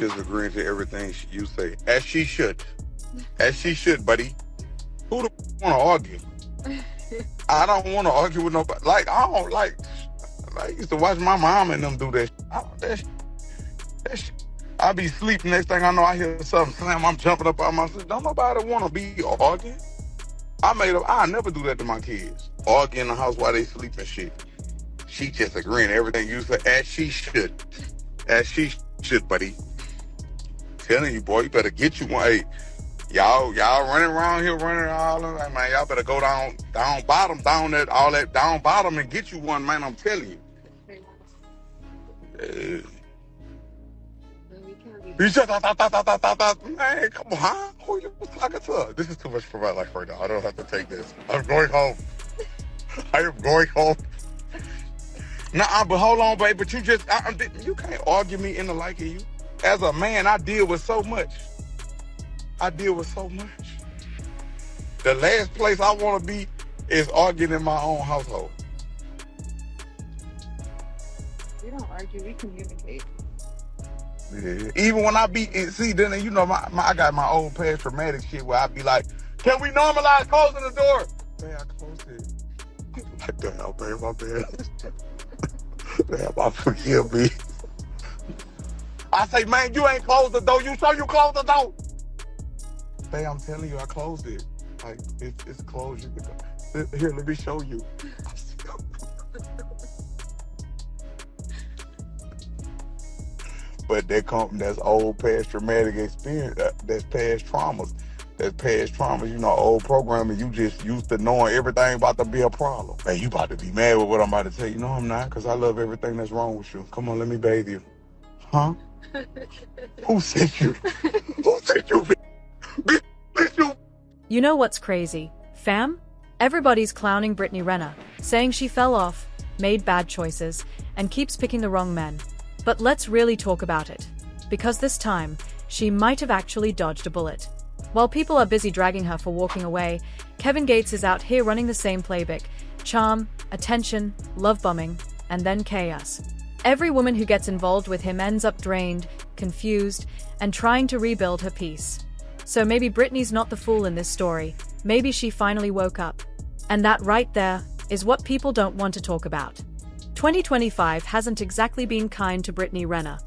Just agreeing to everything you say, as she should. As she should, buddy. Who the want to argue? I don't want to argue with nobody. Like, I don't like, I used to watch my mom and them do that. I be sleeping, next thing I know, I hear something slam, I'm jumping up out my sleep. Don't nobody want to be arguing. I never do that to my kids. Argue in the house while they sleep and shit. She just agreeing to everything you say, as she should. As she should, buddy. Telling you, boy, you better get you one. Hey, y'all running around here, running all that, man. Y'all better go down bottom, down bottom and get you one, man. I'm telling you. You just man, come on, huh? Who you talking to? This is too much for my life right now. I don't have to take this. I'm going home. I am going home. Nah, but hold on, babe. But you you can't argue me into liking you. As a man, I deal with so much. The last place I want to be is arguing in my own household. We don't argue, we communicate. Yeah. Even when I then you know I got my old past traumatic shit where I be like, can we normalize closing the door? Man, I closed it. Like, damn, babe, my bad. Damn, I forgive me. I say, man, you ain't closed the door. You closed the door. Babe, I'm telling you, I closed it. Like, it's closed. You can go. Here, let me show you. But that's old past traumatic experience. That's past traumas. You know, old programming. You just used to knowing everything about to be a problem. Man, you about to be mad with what I'm about to tell you. No, I'm not, because I love everything that's wrong with you. Come on, let me bathe you. Huh? Who said you? You know what's crazy, fam? Everybody's clowning Brittany Renner, saying she fell off, made bad choices, and keeps picking the wrong men. But let's really talk about it. Because this time, she might have actually dodged a bullet. While people are busy dragging her for walking away, Kevin Gates is out here running the same playbook: charm, attention, love bombing, and then chaos. Every woman who gets involved with him ends up drained, confused, and trying to rebuild her peace. So maybe Brittany's not the fool in this story. Maybe she finally woke up. And that right there is what people don't want to talk about. 2025 hasn't exactly been kind to Brittany Renner.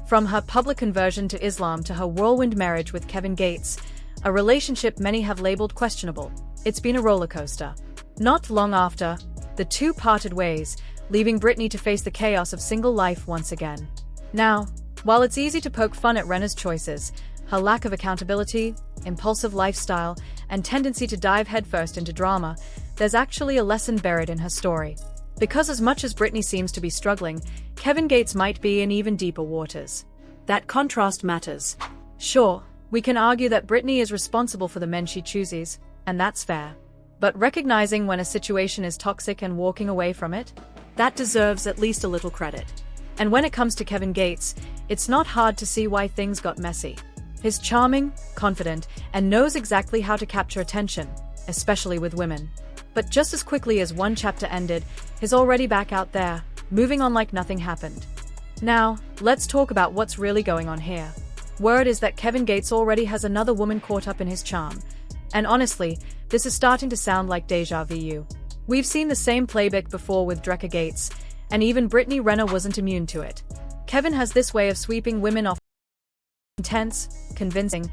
From her public conversion to Islam to her whirlwind marriage with Kevin Gates, a relationship many have labeled questionable, it's been a roller coaster. Not long after, the two parted ways, leaving Brittany to face the chaos of single life once again. Now, while it's easy to poke fun at Renner's choices, her lack of accountability, impulsive lifestyle, and tendency to dive headfirst into drama, there's actually a lesson buried in her story. Because as much as Brittany seems to be struggling, Kevin Gates might be in even deeper waters. That contrast matters. Sure, we can argue that Brittany is responsible for the men she chooses, and that's fair. But recognizing when a situation is toxic and walking away from it, that deserves at least a little credit. And when it comes to Kevin Gates, it's not hard to see why things got messy. He's charming, confident, and knows exactly how to capture attention, especially with women. But just as quickly as one chapter ended, he's already back out there, moving on like nothing happened. Now, let's talk about what's really going on here. Word is that Kevin Gates already has another woman caught up in his charm. And honestly, this is starting to sound like deja vu. We've seen the same playbook before with Drecker Gates, and even Brittany Renner wasn't immune to it. Kevin has this way of sweeping women off, intense, convincing,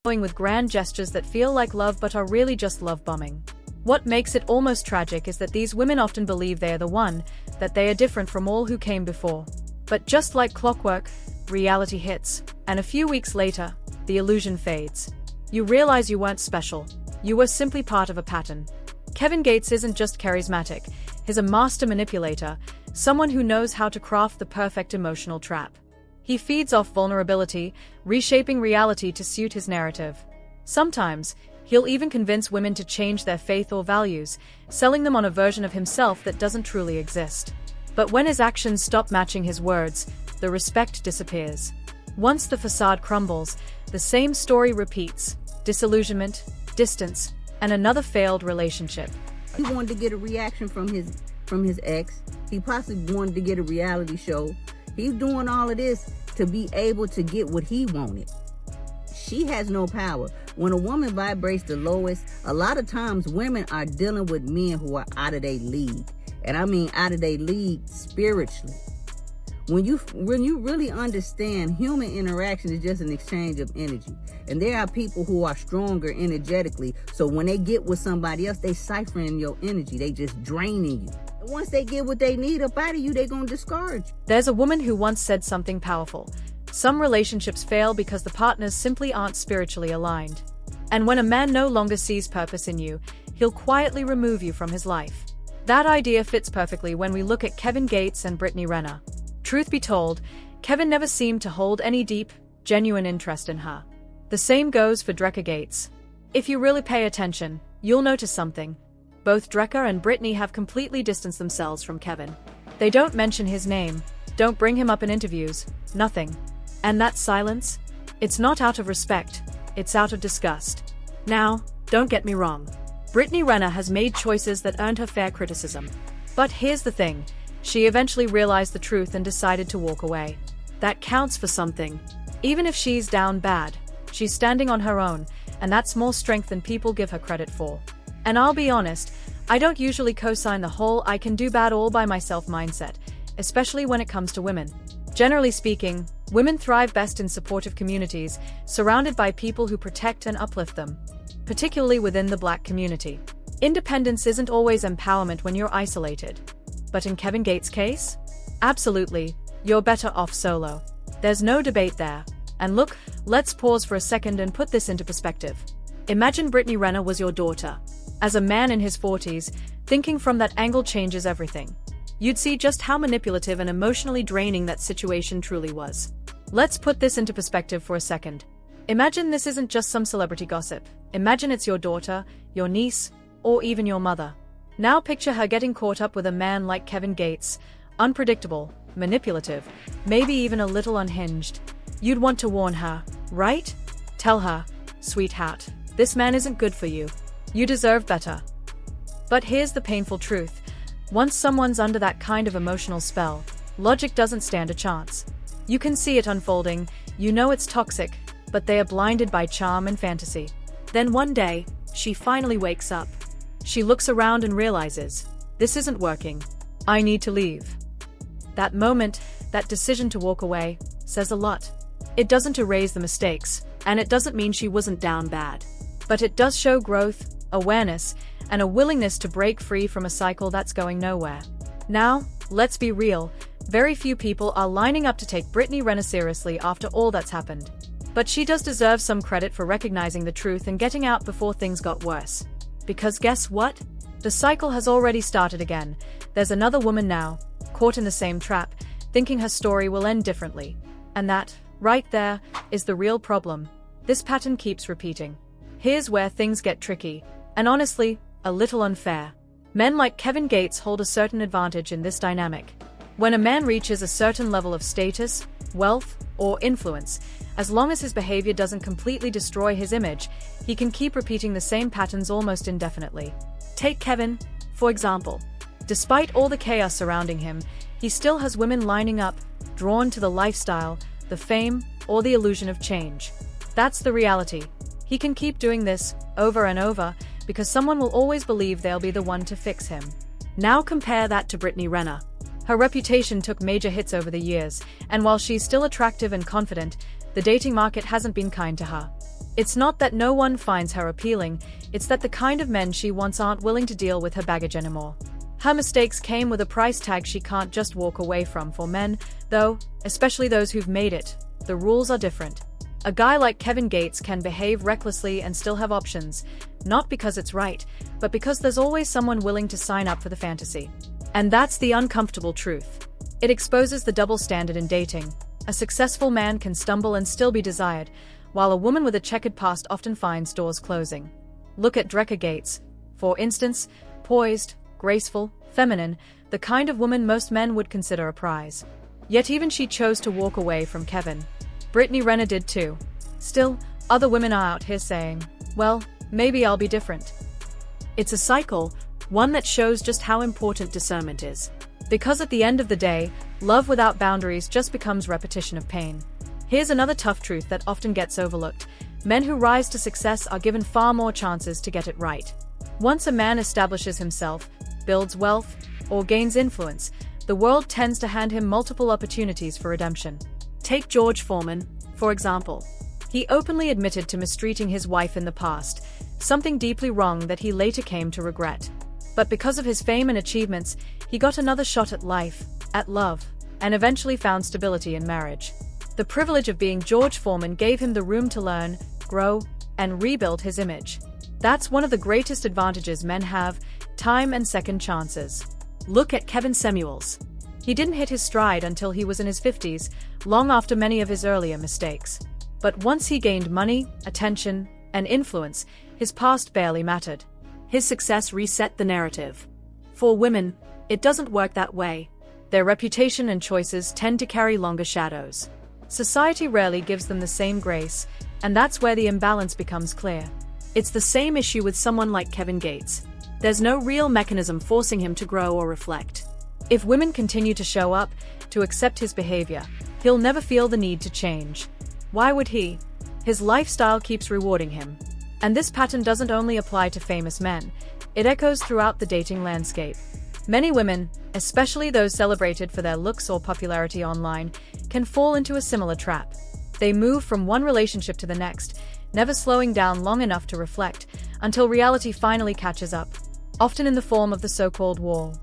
going with grand gestures that feel like love but are really just love bombing. What makes it almost tragic is that these women often believe they are the one, that they are different from all who came before. But just like clockwork, reality hits, and a few weeks later, the illusion fades. You realize you weren't special. You were simply part of a pattern. Kevin Gates isn't just charismatic, he's a master manipulator, someone who knows how to craft the perfect emotional trap. He feeds off vulnerability, reshaping reality to suit his narrative. Sometimes, he'll even convince women to change their faith or values, selling them on a version of himself that doesn't truly exist. But when his actions stop matching his words, the respect disappears. Once the facade crumbles, the same story repeats: disillusionment, distance, and another failed relationship. He wanted to get a reaction from his ex. He possibly wanted to get a reality show. He's doing all of this to be able to get what he wanted. She has no power. When a woman vibrates the lowest, a lot of times women are dealing with men who are out of their league. And I mean out of their league spiritually. When you really understand human interaction is just an exchange of energy. And there are people who are stronger energetically. So when they get with somebody else, they ciphering your energy. They just draining you. And once they get what they need up out of you, they're going to discourage you. There's a woman who once said something powerful. Some relationships fail because the partners simply aren't spiritually aligned. And when a man no longer sees purpose in you, he'll quietly remove you from his life. That idea fits perfectly when we look at Kevin Gates and Brittany Renner. Truth be told, Kevin never seemed to hold any deep, genuine interest in her. The same goes for Dreca Gates. If you really pay attention, you'll notice something. Both Dreca and Brittany have completely distanced themselves from Kevin. They don't mention his name, don't bring him up in interviews, nothing. And that silence? It's not out of respect, it's out of disgust. Now, don't get me wrong. Brittany Renner has made choices that earned her fair criticism. But here's the thing. She eventually realized the truth and decided to walk away. That counts for something. Even if she's down bad, she's standing on her own, and that's more strength than people give her credit for. And I'll be honest, I don't usually co-sign the whole I can do bad all by myself mindset, especially when it comes to women. Generally speaking, women thrive best in supportive communities, surrounded by people who protect and uplift them, particularly within the Black community. Independence isn't always empowerment when you're isolated. But in Kevin Gates' case? Absolutely, you're better off solo. There's no debate there. And look, let's pause for a second and put this into perspective. Imagine Brittany Renner was your daughter. As a man in his 40s, thinking from that angle changes everything. You'd see just how manipulative and emotionally draining that situation truly was. Let's put this into perspective for a second. Imagine this isn't just some celebrity gossip. Imagine it's your daughter, your niece, or even your mother. Now picture her getting caught up with a man like Kevin Gates, unpredictable, manipulative, maybe even a little unhinged. You'd want to warn her, right? Tell her, sweetheart, this man isn't good for you. You deserve better. But here's the painful truth. Once someone's under that kind of emotional spell, logic doesn't stand a chance. You can see it unfolding, you know it's toxic, but they are blinded by charm and fantasy. Then one day, she finally wakes up. She looks around and realizes, this isn't working. I need to leave. That moment, that decision to walk away, says a lot. It doesn't erase the mistakes, and it doesn't mean she wasn't down bad. But it does show growth, awareness, and a willingness to break free from a cycle that's going nowhere. Now, let's be real, very few people are lining up to take Brittany Renner seriously after all that's happened. But she does deserve some credit for recognizing the truth and getting out before things got worse. Because guess what? The cycle has already started again. There's another woman now, caught in the same trap, thinking her story will end differently. And that, right there, is the real problem. This pattern keeps repeating. Here's where things get tricky, and honestly, a little unfair. Men like Kevin Gates hold a certain advantage in this dynamic. When a man reaches a certain level of status, wealth, or influence, as long as his behavior doesn't completely destroy his image, he can keep repeating the same patterns almost indefinitely. Take Kevin, for example. Despite all the chaos surrounding him, he still has women lining up, drawn to the lifestyle, the fame, or the illusion of change. That's the reality. He can keep doing this, over and over, because someone will always believe they'll be the one to fix him. Now compare that to Brittany Renner. Her reputation took major hits over the years, and while she's still attractive and confident, the dating market hasn't been kind to her. It's not that no one finds her appealing, it's that the kind of men she wants aren't willing to deal with her baggage anymore. Her mistakes came with a price tag she can't just walk away from. For men, though, especially those who've made it, the rules are different. A guy like Kevin Gates can behave recklessly and still have options, not because it's right, but because there's always someone willing to sign up for the fantasy. And that's the uncomfortable truth. It exposes the double standard in dating. A successful man can stumble and still be desired, while a woman with a checkered past often finds doors closing. Look at Dreca Gates, for instance, poised, graceful, feminine, the kind of woman most men would consider a prize. Yet even she chose to walk away from Kevin. Brittany Renner did too. Still, other women are out here saying, well, maybe I'll be different. It's a cycle, one that shows just how important discernment is. Because at the end of the day, love without boundaries just becomes repetition of pain. Here's another tough truth that often gets overlooked. Men who rise to success are given far more chances to get it right. Once a man establishes himself, builds wealth, or gains influence, the world tends to hand him multiple opportunities for redemption. Take George Foreman, for example. He openly admitted to mistreating his wife in the past, something deeply wrong that he later came to regret. But because of his fame and achievements, he got another shot at life, at love, and eventually found stability in marriage. The privilege of being George Foreman gave him the room to learn, grow, and rebuild his image. That's one of the greatest advantages men have: time and second chances. Look at Kevin Samuels. He didn't hit his stride until he was in his 50s, long after many of his earlier mistakes. But once he gained money, attention, and influence, his past barely mattered. His success reset the narrative. For women, it doesn't work that way. Their reputation and choices tend to carry longer shadows. Society rarely gives them the same grace, and that's where the imbalance becomes clear. It's the same issue with someone like Kevin Gates. There's no real mechanism forcing him to grow or reflect. If women continue to show up, to accept his behavior, he'll never feel the need to change. Why would he? His lifestyle keeps rewarding him. And this pattern doesn't only apply to famous men, it echoes throughout the dating landscape. Many women, especially those celebrated for their looks or popularity online, can fall into a similar trap. They move from one relationship to the next, never slowing down long enough to reflect, until reality finally catches up, often in the form of the so-called wall.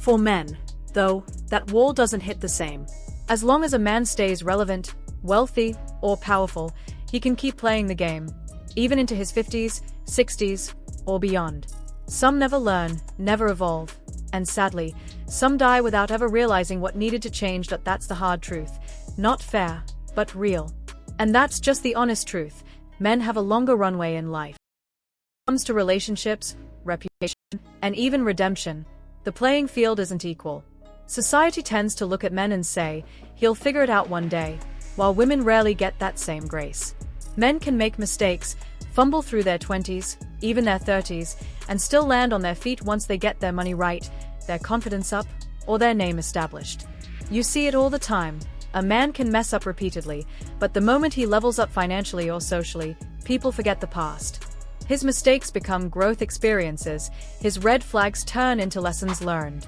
For men, though, that wall doesn't hit the same. As long as a man stays relevant, wealthy, or powerful, he can keep playing the game, even into his 50s, 60s, or beyond. Some never learn, never evolve, and sadly, some die without ever realizing what needed to change. That's the hard truth. Not fair, but real. And that's just the honest truth. Men have a longer runway in life. When it comes to relationships, reputation, and even redemption, the playing field isn't equal. Society tends to look at men and say, he'll figure it out one day, while women rarely get that same grace. Men can make mistakes, fumble through their 20s, even their 30s, and still land on their feet once they get their money right, their confidence up, or their name established. You see it all the time. A man can mess up repeatedly, but the moment he levels up financially or socially, people forget the past. His mistakes become growth experiences, his red flags turn into lessons learned.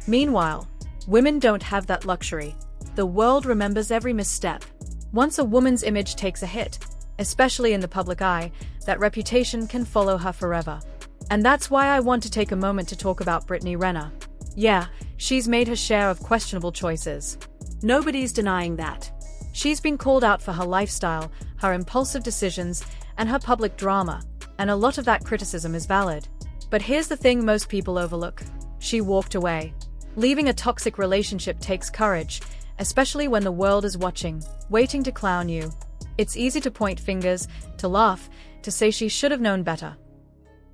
Meanwhile, women don't have that luxury. The world remembers every misstep. Once a woman's image takes a hit, especially in the public eye, that reputation can follow her forever. And that's why I want to take a moment to talk about Brittany Renner. Yeah, she's made her share of questionable choices. Nobody's denying that. She's been called out for her lifestyle, her impulsive decisions, and her public drama, and a lot of that criticism is valid. But here's the thing most people overlook. She walked away. Leaving a toxic relationship takes courage, especially when the world is watching, waiting to clown you. It's easy to point fingers, to laugh, to say she should have known better.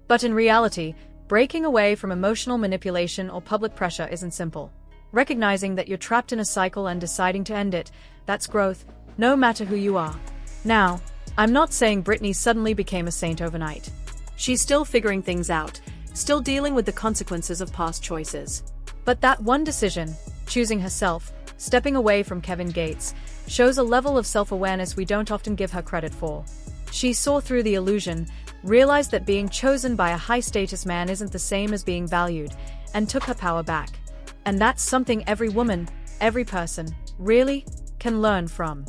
But in reality, breaking away from emotional manipulation or public pressure isn't simple. Recognizing that you're trapped in a cycle and deciding to end it, that's growth, no matter who you are. Now, I'm not saying Brittany suddenly became a saint overnight. She's still figuring things out, still dealing with the consequences of past choices. But that one decision, choosing herself, stepping away from Kevin Gates, shows a level of self-awareness we don't often give her credit for. She saw through the illusion, realized that being chosen by a high-status man isn't the same as being valued, and took her power back. And that's something every woman, every person, really, can learn from.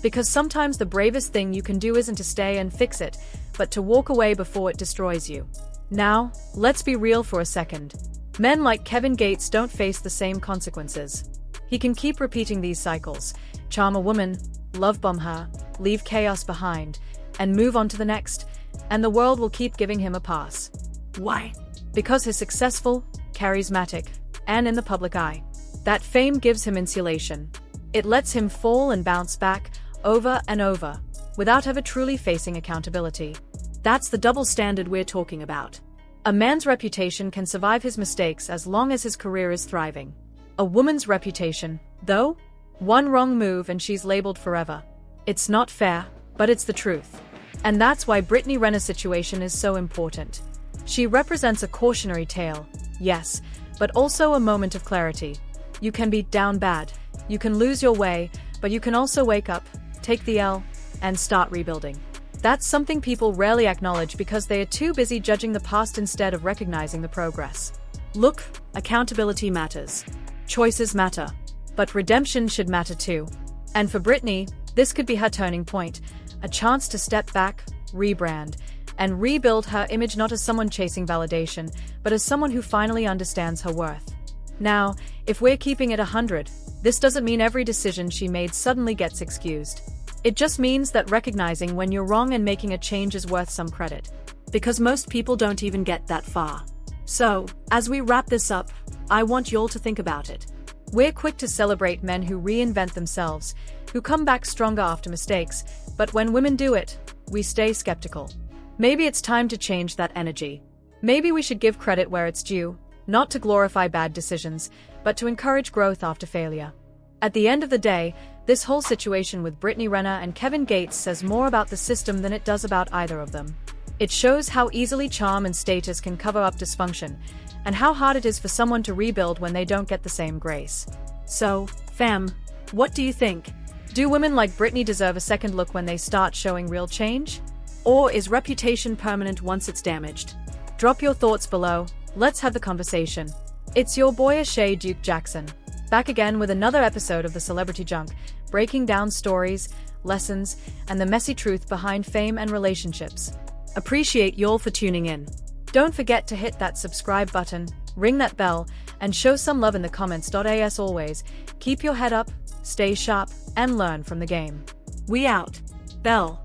Because sometimes the bravest thing you can do isn't to stay and fix it, but to walk away before it destroys you. Now, let's be real for a second. Men like Kevin Gates don't face the same consequences. He can keep repeating these cycles, charm a woman, love bomb her, leave chaos behind, and move on to the next, and the world will keep giving him a pass. Why? Because he's successful, charismatic, and in the public eye. That fame gives him insulation. It lets him fall and bounce back, over and over, without ever truly facing accountability. That's the double standard we're talking about. A man's reputation can survive his mistakes as long as his career is thriving. A woman's reputation, though? One wrong move and she's labeled forever. It's not fair, but it's the truth. And that's why Brittany Renner's situation is so important. She represents a cautionary tale, yes, but also a moment of clarity. You can be down bad, you can lose your way, but you can also wake up, take the L, and start rebuilding. That's something people rarely acknowledge because they are too busy judging the past instead of recognizing the progress. Look, accountability matters. Choices matter. But redemption should matter too. And for Brittany, this could be her turning point, a chance to step back, rebrand, and rebuild her image not as someone chasing validation, but as someone who finally understands her worth. Now, if we're keeping it 100, this doesn't mean every decision she made suddenly gets excused. It just means that recognizing when you're wrong and making a change is worth some credit. Because most people don't even get that far. So, as we wrap this up, I want y'all to think about it. We're quick to celebrate men who reinvent themselves, who come back stronger after mistakes, but when women do it, we stay skeptical. Maybe it's time to change that energy. Maybe we should give credit where it's due, not to glorify bad decisions, but to encourage growth after failure. At the end of the day, this whole situation with Brittany Renner and Kevin Gates says more about the system than it does about either of them. It shows how easily charm and status can cover up dysfunction, and how hard it is for someone to rebuild when they don't get the same grace. So, fam, what do you think? Do women like Brittany deserve a second look when they start showing real change? Or is reputation permanent once it's damaged? Drop your thoughts below, let's have the conversation. It's your boy Ashay Duke Jackson, back again with another episode of the Celebrity Junk, breaking down stories, lessons, and the messy truth behind fame and relationships. Appreciate y'all for tuning in. Don't forget to hit that subscribe button, ring that bell, and show some love in the comments. As always, keep your head up, stay sharp, and learn from the game. We out. Bell.